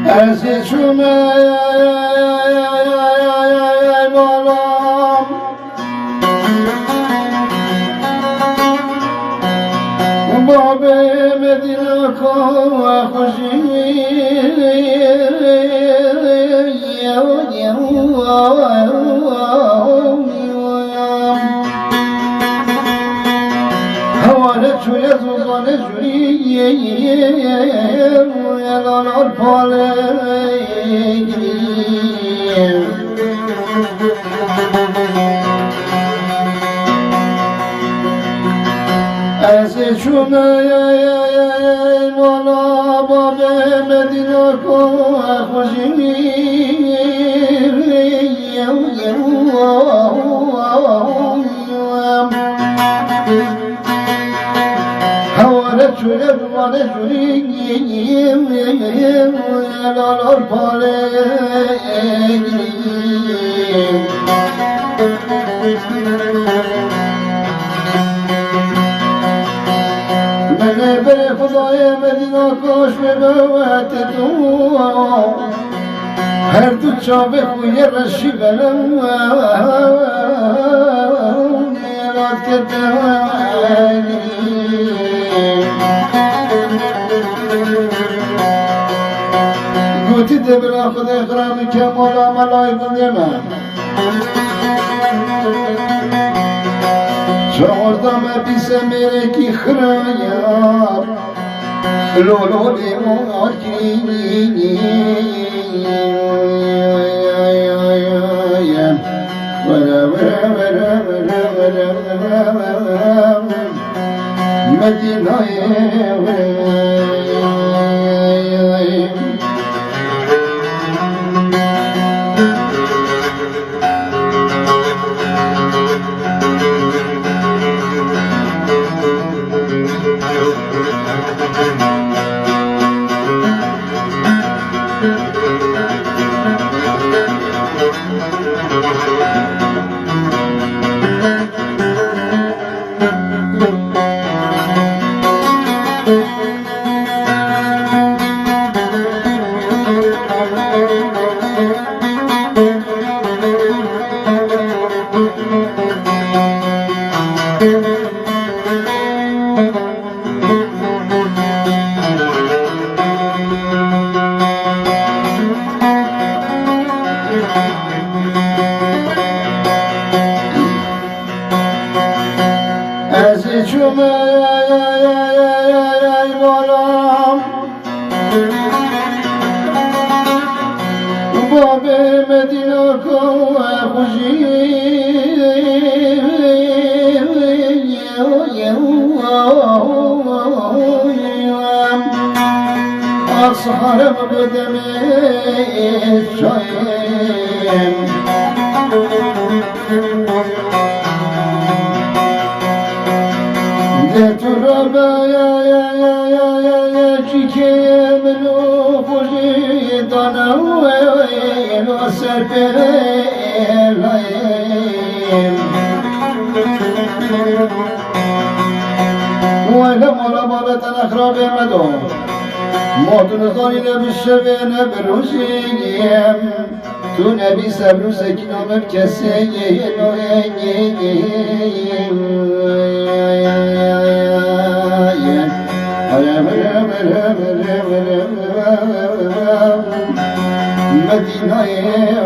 ارزشومه بالام باب مدینه کو خوشی هوانه چوی زوزانه جوری الان پاله از چونه مولا باب مدینه کو خوشی هوانه چوی زوزانه جوری الان پاله من بر خدای مدینه کاش ببوت تو هر دو چاوه خوی رشی بلم نیراد کردن گوتی دبرا خدای خرامی که مولا ملای بندیمه چهاردم بیسه میره کی خرایم لولو لیمون باب مدینه کو خوشی أصحاب بدمي شايم ذات الربا يا شكي من خوشي دانا وين وسربين ولا مرة أخرى بمدو موتن خاينة بالشبينة بالرسيم تو نبي سبر سكينة مبكسين مدينة